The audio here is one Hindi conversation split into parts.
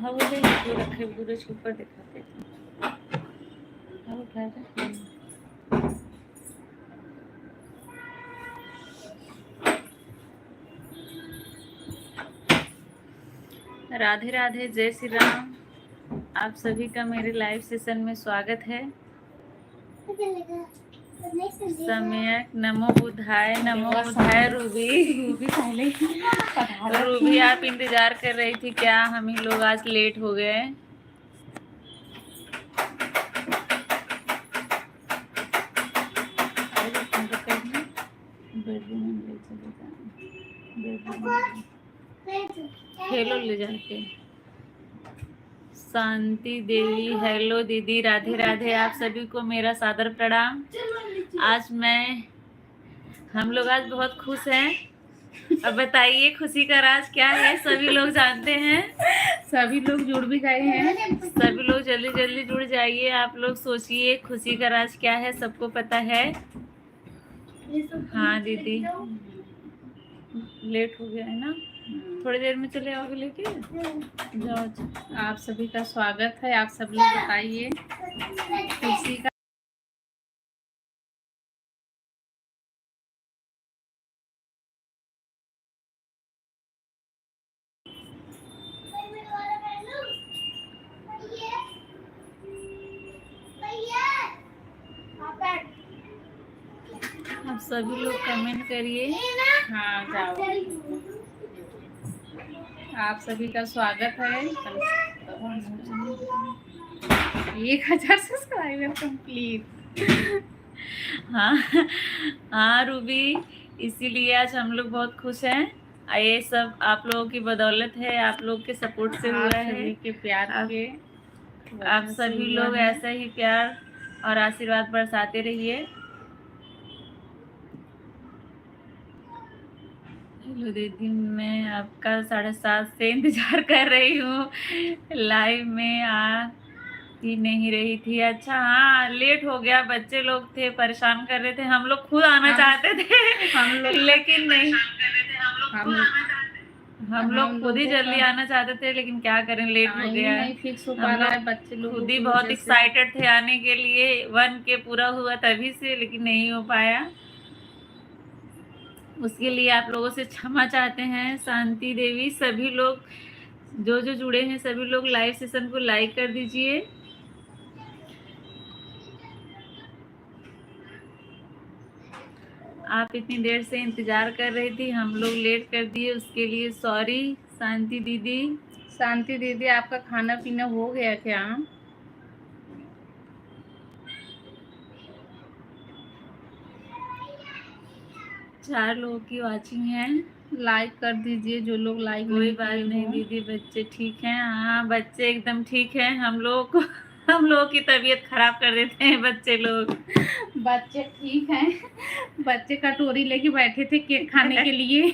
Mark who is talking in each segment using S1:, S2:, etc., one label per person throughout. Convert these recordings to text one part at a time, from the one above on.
S1: हाँ वो ले जो रखे पूरे ऊपर दिखाते थे। हाँ उठा दे। राधे राधे, जय श्री राम। आप सभी का मेरे लाइव सेशन में स्वागत है। सम्यक नमो बुधाय, नमो बुधाय। रूबी पहले रूबी आप इंतजार कर रही थी क्या? हम ही लोग आज लेट हो गए। खेलो ले जाके। शांति देवी, हेलो दीदी, राधे राधे। आप सभी को मेरा सादर प्रणाम। आज हम लोग आज बहुत खुश हैं। अब बताइए खुशी का राज क्या है? सभी लोग जानते हैं,
S2: सभी लोग जुड़ भी गए हैं।
S1: सभी लोग जल्दी जल्दी जुड़ जाइए। आप लोग सोचिए खुशी का राज क्या है, सबको पता है। हाँ दीदी, लेट हो गया है ना, थोड़ी देर में चले आओगे लेके जाओ।
S2: आप सभी का स्वागत है। आप सब लोग बताइए खुशी का।
S1: आप सभी लोग कमेंट करिए।
S2: हाँ जाओ। आप सभी का स्वागत है। 1000 सब्सक्राइबर कंप्लीट।
S1: हाँ हाँ रूबी, इसीलिए आज हम लोग बहुत खुश हैं। ये सब आप लोगों की बदौलत है, आप लोग के सपोर्ट से हुआ है।
S2: सभी के प्यार के
S1: आप सभी लोग ऐसा ही प्यार और आशीर्वाद बरसाते रहिए। हेलो दीदी, मैं आपका 7:30 से इंतजार कर रही हूँ। लाइव में आ ही नहीं रही थी। अच्छा हाँ, लेट हो गया, बच्चे लोग थे परेशान कर रहे थे। हम लोग खुद आना चाहते थे
S2: हम लोग
S1: लेकिन नहीं, हम लोग खुद ही जल्दी
S2: का
S1: आना चाहते थे, लेकिन क्या करें, लेट हो गया।
S2: नहीं फिक्स हो पा
S1: हम
S2: रहा है
S1: लोग
S2: बच्चे लोग
S1: खुद ही बहुत एक्साइटेड थे आने के लिए। 1K पूरा हुआ तभी से, लेकिन नहीं हो पाया। उसके लिए आप लोगों से क्षमा चाहते हैं। शांति देवी, सभी लोग जो जो जुड़े हैं सभी लोग लाइव सेशन को लाइक कर दीजिए। आप इतनी देर से इंतजार कर रही थी, हम लोग लेट कर दिए, उसके लिए सॉरी। शांति दीदी,
S2: शांति दीदी, आपका खाना पीना हो गया क्या?
S1: चार लोगों की वाचिंग है,
S2: लाइक कर दीजिए जो लोग लाइक
S1: कोई
S2: नहीं
S1: बात
S2: किए
S1: नहीं
S2: हो।
S1: दीदी। बच्चे ठीक हैं? हाँ बच्चे एकदम ठीक हैं। हम लोगों की तबीयत खराब कर देते हैं बच्चे लोग।
S2: बच्चे ठीक हैं। बच्चे कटोरी लेके बैठे थे केक खाने के लिए।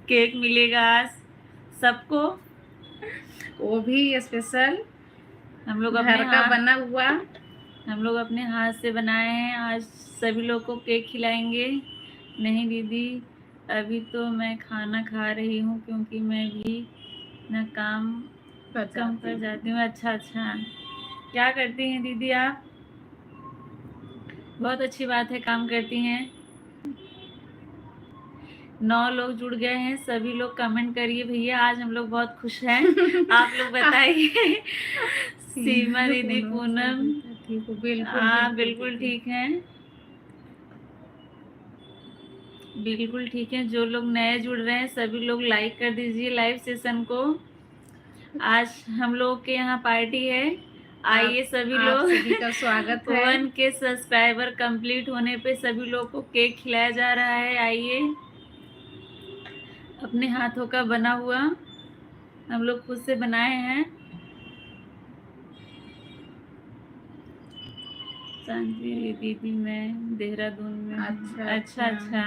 S1: केक मिलेगा आज सबको,
S2: वो भी स्पेशल
S1: हम लोग
S2: घर का बना हुआ।
S1: हम लोग अपने हाथ से बनाए हैं। आज सभी लोग को केक खिलाएंगे। नहीं दीदी, अभी तो मैं खाना खा रही हूँ, क्योंकि मैं भी ना काम कम कर जाती हूँ। अच्छा अच्छा, क्या करती हैं दीदी आप? बहुत अच्छी बात है, काम करती हैं। 9 लोग जुड़ गए हैं, सभी लोग कमेंट करिए भैया। आज हम लोग बहुत खुश हैं। आप लोग बताइए। सीमा दीदी, पूनम,
S2: ठीक हो? बिल्कुल
S1: हाँ बिल्कुल ठीक हैं, बिल्कुल ठीक है। जो लोग नए जुड़ रहे हैं सभी लोग लाइक कर दीजिए लाइव सेशन को। आज हम लोग के यहाँ पार्टी है, आइए सभी लोग।
S2: सभी का स्वागत है।
S1: 1K सब्सक्राइबर कंप्लीट होने पे सभी लोग को केक खिलाया जा रहा है। आइए, अपने हाथों का बना हुआ हम लोग खुद से बनाए हैं। शांति दीदी, मैं देहरादून में हूँ। अच्छा अच्छा,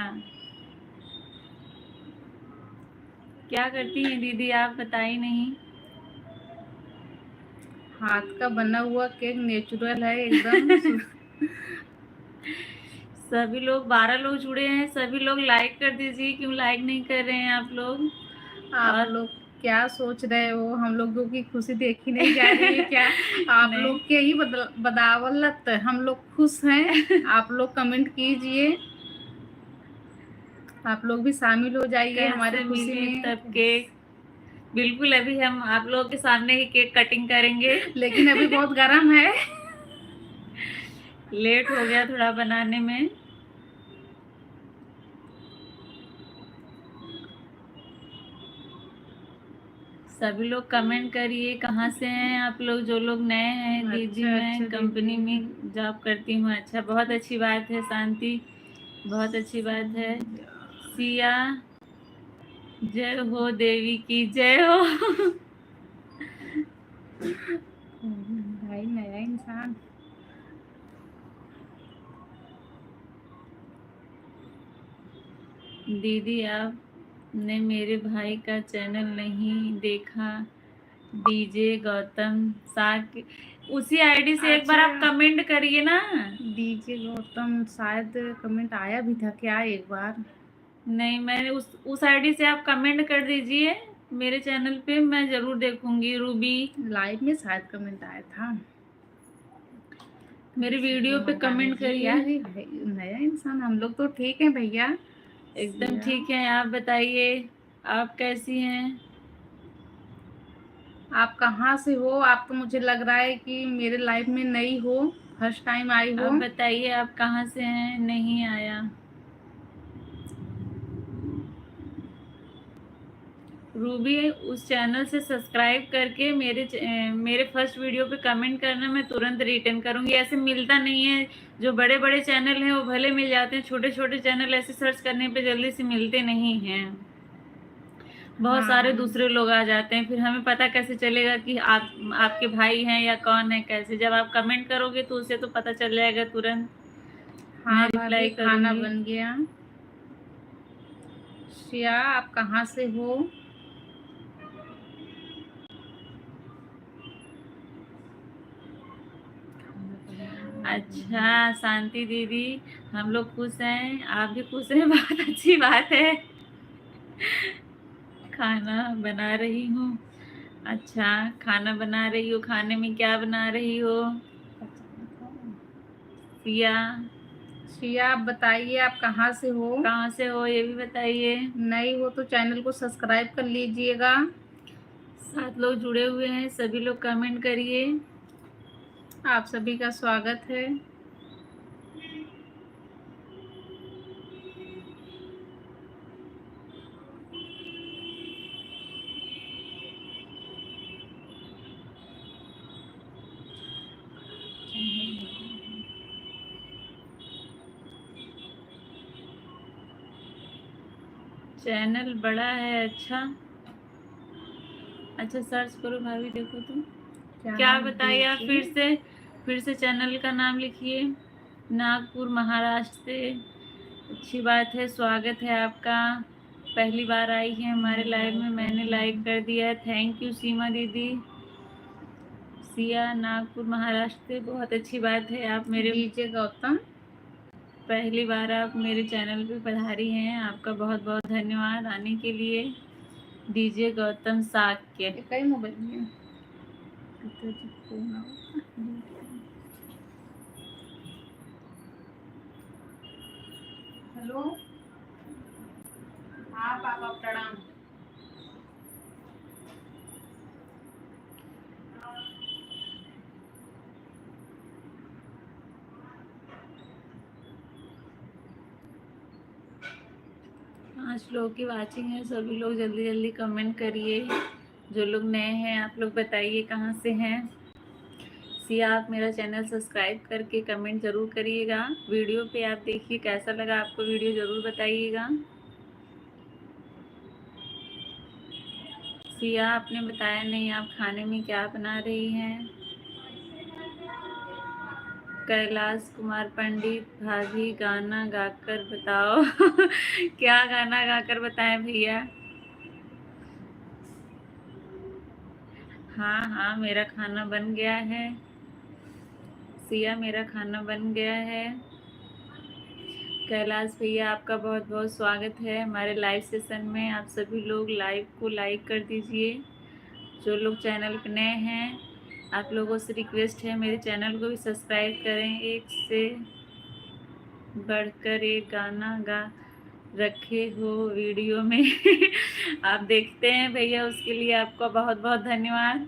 S1: क्या करती हैं दीदी आप, बताई नहीं।
S2: हाथ का बना हुआ केक नेचुरल है एकदम।
S1: सभी लोग 12 लोग जुड़े हैं, सभी लोग लाइक कर दीजिए। क्यों लाइक नहीं कर रहे हैं आप लोग?
S2: आप
S1: और
S2: लोग क्या सोच रहे हो, हम लोगों की खुशी देखी नहीं जा रही है क्या? आप
S1: नहीं।
S2: लोग के ही बदौलत हम लोग खुश हैं। आप लोग कमेंट कीजिए, आप लोग भी शामिल हो जाइए हमारी
S1: कैसे
S2: खुशी
S1: मिली तब
S2: में।
S1: केक? बिल्कुल, अभी हम आप लोगों के सामने ही केक कटिंग करेंगे।
S2: लेकिन अभी बहुत गर्म है।
S1: लेट हो गया थोड़ा बनाने में। सभी लोग कमेंट करिए कहाँ से हैं आप लोग। जो लोग नए हैं, दीदी
S2: अच्छा
S1: मैं
S2: अच्छा
S1: कंपनी
S2: दीदी।
S1: में जॉब करती हूँ। अच्छा, बहुत अच्छी बात है शांति, बहुत अच्छी बात है। सिया, जय हो देवी की जय हो।
S2: भाई नया इंसान।
S1: दीदी आपने मेरे भाई का चैनल नहीं देखा, डीजे गौतम साग, उसी आईडी से एक बार आप
S2: अच्छा
S1: कमेंट करिए ना।
S2: डीजे गौतम, शायद कमेंट आया भी था क्या एक बार?
S1: नहीं, मैंने उस आईडी से आप कमेंट कर दीजिए मेरे चैनल पे, मैं जरूर देखूंगी। रूबी,
S2: लाइव में शायद कमेंट आया था।
S1: मेरे वीडियो पे
S2: मंगाने
S1: कमेंट
S2: जी क्या
S1: करिए।
S2: है भाई, नया इंसान। हम लोग तो ठीक है भैया।
S1: एकदम
S2: सिया,
S1: ठीक है, आप बताइए आप कैसी हैं?
S2: आप कहाँ से हो? आप तो मुझे लग रहा है कि मेरे लाइफ में नई हो, फर्स्ट टाइम आई
S1: आप
S2: हो।
S1: बताइए आप कहाँ से हैं? नहीं आया। रूबी, उस चैनल से सब्सक्राइब करके मेरे फर्स्ट वीडियो पे कमेंट करना, मैं तुरंत रिटर्न करूंगी। ऐसे मिलता नहीं है। जो बड़े बड़े चैनल हैं वो भले मिल जाते हैं, छोटे छोटे चैनल ऐसे सर्च करने पे जल्दी से मिलते नहीं हैं। बहुत सारे
S2: हाँ
S1: दूसरे लोग आ जाते हैं, फिर हमें पता कैसे चलेगा कि आप आपके भाई हैं या कौन है? कैसे? जब आप कमेंट करोगे तो उसे तो पता चल जाएगा तुरंत, मैं
S2: हाँ भाभी,
S1: रिप्लाई
S2: खाना
S1: करूंगी।
S2: बन गया। सिया, आप कहाँ से हो?
S1: अच्छा शांति दीदी, हम लोग खुश हैं, आप भी खुश हैं। बहुत अच्छी बात है। खाना बना रही हूँ। अच्छा, खाना बना रही हो, खाने में क्या बना रही हो? सिया,
S2: सिया, आप बताइए आप कहाँ से हो?
S1: कहाँ से हो ये भी बताइए।
S2: नई हो तो चैनल को सब्सक्राइब कर लीजिएगा।
S1: 7 लोग जुड़े हुए हैं, सभी लोग कमेंट करिए।
S2: आप सभी का स्वागत है।
S1: चैनल बड़ा है। अच्छा अच्छा, सर्च करो भाभी, देखो तुम क्या
S2: चैनल
S1: बताइए आप।
S2: डीजे।
S1: फिर से चैनल का नाम लिखिए। नागपुर महाराष्ट्र से। अच्छी बात है, स्वागत है आपका। पहली बार आई है हमारे लाइव में, मैंने लाइक कर दिया है। थैंक यू सीमा दीदी। सिया, नागपुर महाराष्ट्र से, बहुत अच्छी बात है। आप मेरे
S2: डीजे गौतम।
S1: पहली बार आप मेरे चैनल पे पधारी हैं, आपका बहुत बहुत धन्यवाद आने के लिए। डीजे गौतम साक्य।
S2: कई मोबाइल में पिताजी फोन आओ। हेलो। हाँ पापा प्रणाम।
S1: पाँच लोग की वाचिंग है, सभी लोग जल्दी जल्दी कमेंट करिए। जो लोग नए हैं आप लोग बताइए कहाँ से हैं। सिया, आप मेरा चैनल सब्सक्राइब करके कमेंट ज़रूर करिएगा। वीडियो पे आप देखिए कैसा लगा आपको, वीडियो ज़रूर बताइएगा। सिया, आपने बताया नहीं आप खाने में क्या बना रही हैं। कैलाश कुमार पंडित, भाभी गाना गाकर बताओ। क्या गाना गाकर बताएं भैया? हाँ हाँ, मेरा खाना बन गया है। सिया, मेरा खाना बन गया है। कैलाश भैया, आपका बहुत बहुत स्वागत है हमारे लाइव सेशन में। आप सभी लोग लाइव को लाइक कर दीजिए। जो लोग चैनल पे नए हैं, आप लोगों से रिक्वेस्ट है मेरे चैनल को भी सब्सक्राइब करें। एक से बढ़कर एक गाना गा रखे हो वीडियो में। आप देखते हैं भैया, उसके लिए आपका बहुत बहुत धन्यवाद।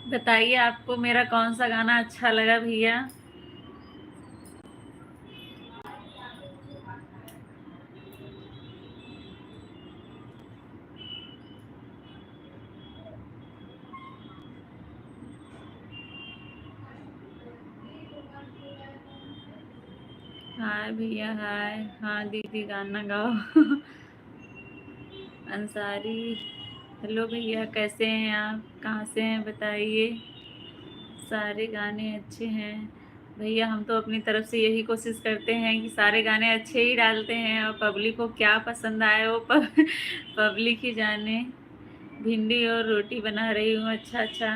S1: बताइए आपको मेरा कौन सा गाना अच्छा लगा भैया। हाय भैया, हाय। हाँ दीदी, गाना गाओ। अंसारी, हेलो भैया, कैसे हैं आप, कहाँ से हैं बताइए। सारे गाने अच्छे हैं भैया। हम तो अपनी तरफ से यही कोशिश करते हैं कि सारे गाने अच्छे ही डालते हैं, और पब्लिक को क्या पसंद आए वो पब्लिक ही जाने। भिंडी और रोटी बना रही हूँ। अच्छा अच्छा,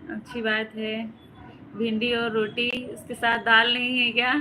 S1: अच्छी बात है। भिंडी और रोटी, उसके साथ दाल नहीं है क्या।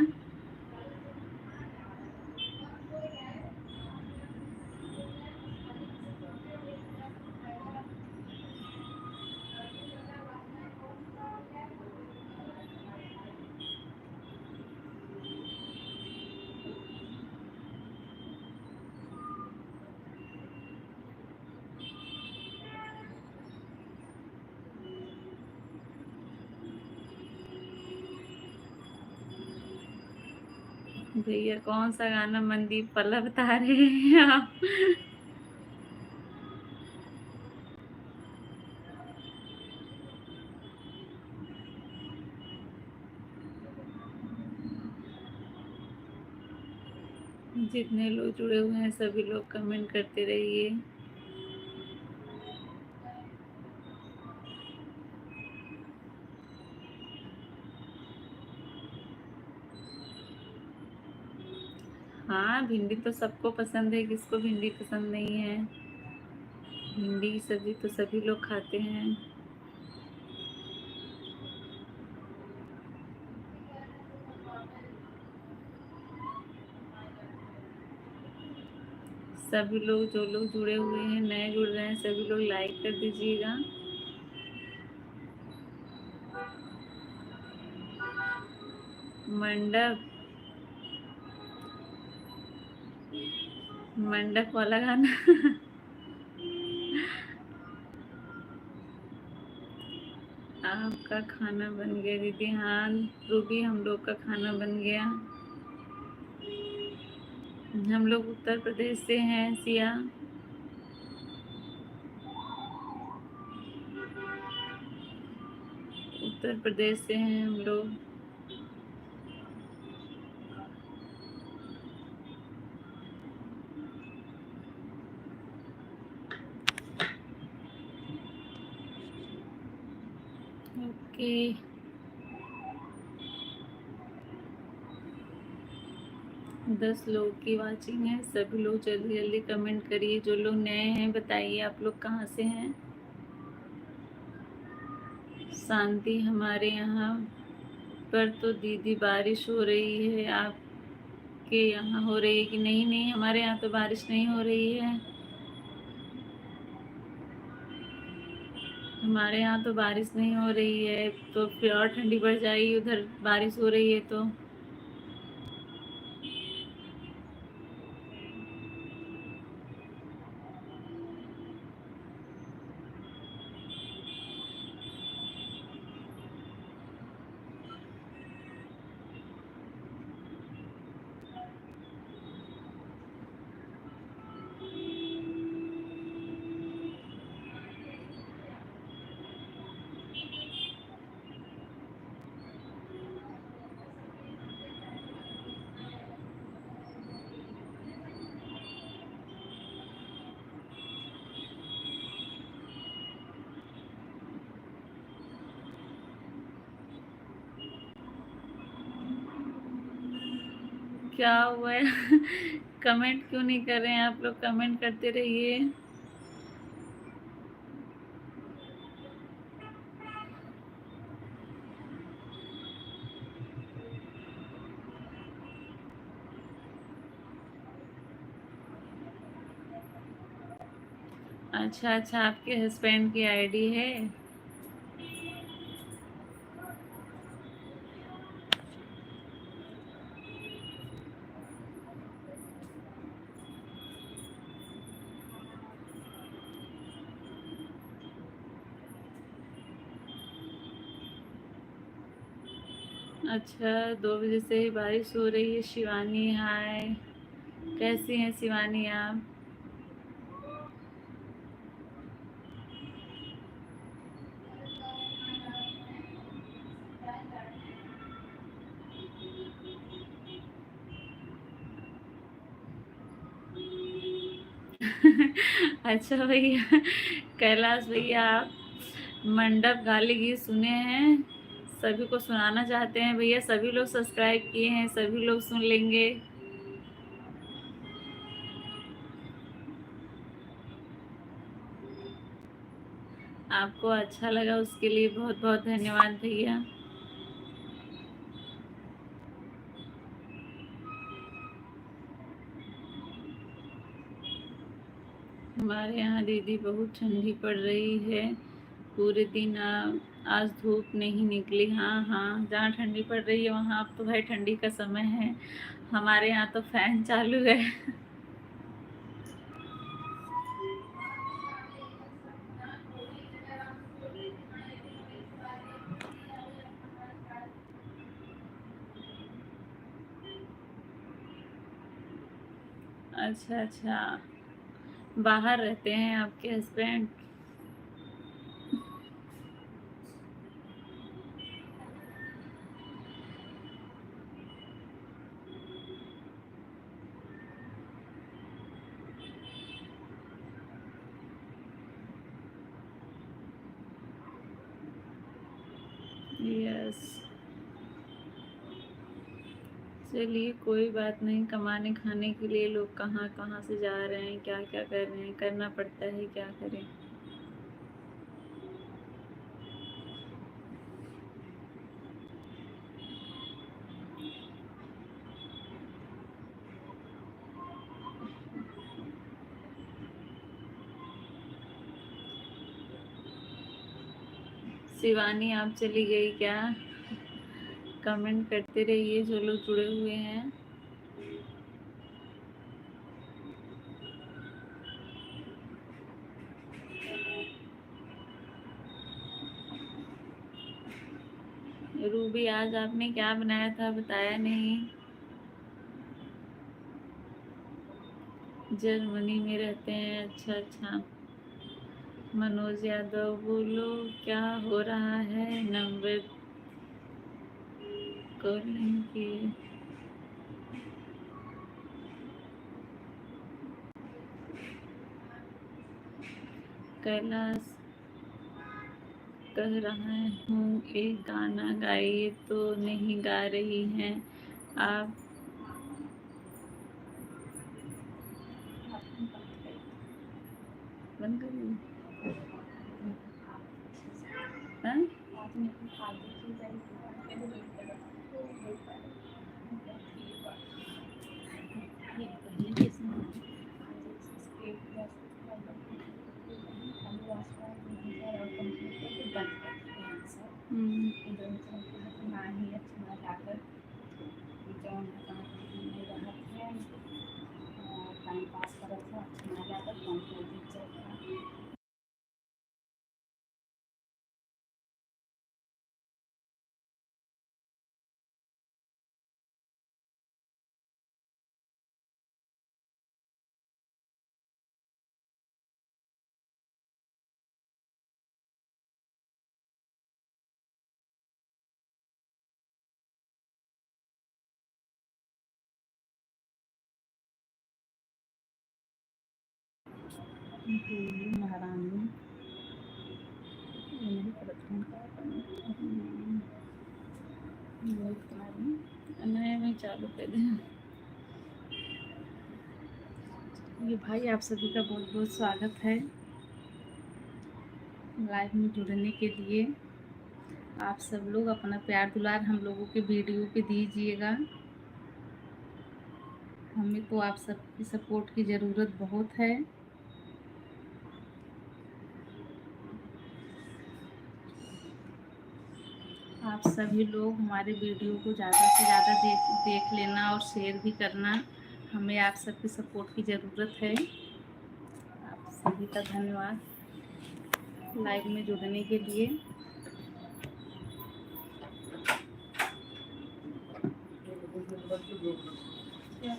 S1: भैया कौन सा गाना मनदीप पल्ला बता रहे हैं आप। जितने लोग जुड़े हुए हैं सभी लोग कमेंट करते रहिए। हाँ, भिंडी तो सबको पसंद है, किसको भिंडी पसंद नहीं है। भिंडी की सब्जी तो सभी लोग खाते हैं। सभी लोग, जो लोग जुड़े हुए हैं, नए जुड़ रहे हैं, सभी लोग लाइक कर दीजिएगा। मंडप, मंडप वाला गाना। आपका खाना बन गया दीदी। हाँ रूबी, हम लोग का खाना बन गया। हम लोग उत्तर प्रदेश से हैं सिया। उत्तर प्रदेश से हैं हम लोग। ओके, 10 लोगों की वाचिंग है। सभी लोग जल्दी जल्दी कमेंट करिए। जो लोग नए हैं बताइए आप लोग कहाँ से हैं। शांति, हमारे यहाँ पर तो दीदी बारिश हो रही है। आपके यहाँ हो रही है कि नहीं। नहीं, हमारे यहाँ तो बारिश नहीं हो रही है। हमारे यहाँ तो बारिश नहीं हो रही है, तो फिर और ठंडी बढ़ जाएगी। उधर बारिश हो रही है तो। क्या हुआ है। कमेंट क्यों नहीं कर रहे हैं आप लोग। कमेंट करते रहिए। अच्छा अच्छा, आपके हस्बैंड की आईडी है। अच्छा, 2 बजे से ही बारिश हो रही है। शिवानी हाय, कैसी हैं शिवानी आप? अच्छा भैया, कैलाश भैया, आप मंडप गाली गीत सुने हैं? सभी को सुनाना चाहते हैं भैया? सभी लोग सब्सक्राइब किए हैं, सभी लोग सुन लेंगे। आपको अच्छा लगा उसके लिए बहुत बहुत धन्यवाद भैया। हमारे यहाँ दीदी बहुत ठंडी पड़ रही है पूरे दिन। आज धूप नहीं निकली। हाँ हाँ, जहाँ ठंडी पड़ रही है वहाँ अब तो भाई ठंडी का समय है। हमारे यहाँ तो फैन चालू है। अच्छा अच्छा, बाहर रहते हैं आपके हस्बैंड? यस, चलिए कोई बात नहीं। कमाने खाने के लिए लोग कहाँ कहाँ से जा रहे हैं, क्या क्या कर रहे हैं, करना पड़ता है, क्या करें। शिवानी आप चली गई क्या? कमेंट करते रहिए जो लोग जुड़े हुए हैं। रूबी, आज आपने क्या बनाया था, बताया नहीं। जर्मनी में रहते हैं, अच्छा अच्छा। मनोज यादव, बोलो क्या हो रहा है? नंबर कॉल नहीं किए। कैलाश कह रहा हूँ एक गाना गाइए, तो नहीं गा रही हैं आप। बंद कर दी? हाँ? हम्म, महारानी नए में चालू कर दें।
S2: ये भाई आप सभी का बहुत बहुत स्वागत है लाइव में जुड़ने के लिए। आप सब लोग अपना प्यार दुलार हम लोगों के वीडियो पे दीजिएगा। हमें तो आप सबकी सपोर्ट की ज़रूरत बहुत है। आप सभी लोग हमारे वीडियो को ज़्यादा से ज़्यादा देख लेना और शेयर भी करना। हमें आप सबकी सपोर्ट की ज़रूरत है। आप सभी का धन्यवाद लाइव में जुड़ने के लिए।
S3: क्या